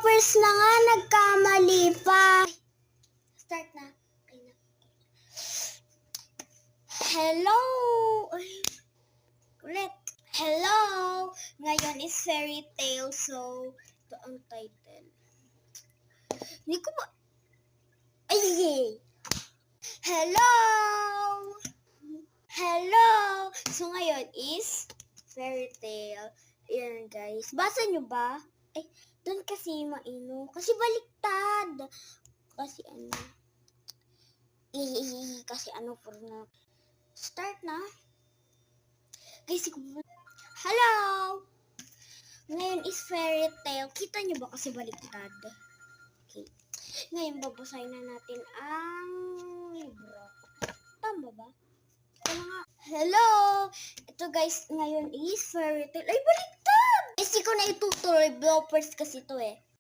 bloopers na nga, nagkamali pa. Start na. Okay na. Hello! Ulit. Hello! Ngayon is fairy tale, so ito ang title. Hindi ko ba... Ay! Hello! Hello! So ngayon is fairy tale. Yan guys. Basa nyo ba? Ay, doon kasi maino. Kasi baliktad. Kasi ano. Kasi ano for na. Start na. Guys, hello! Ngayon is fairy tale. Kita nyo ba kasi baliktad? Okay. Ngayon babasahin na natin ang libro. Tama ba? Hello! Ito guys, ngayon is fairy tale. Ay, baliktad! Kasi ko na itutuloy. Bloopers kasi ito eh.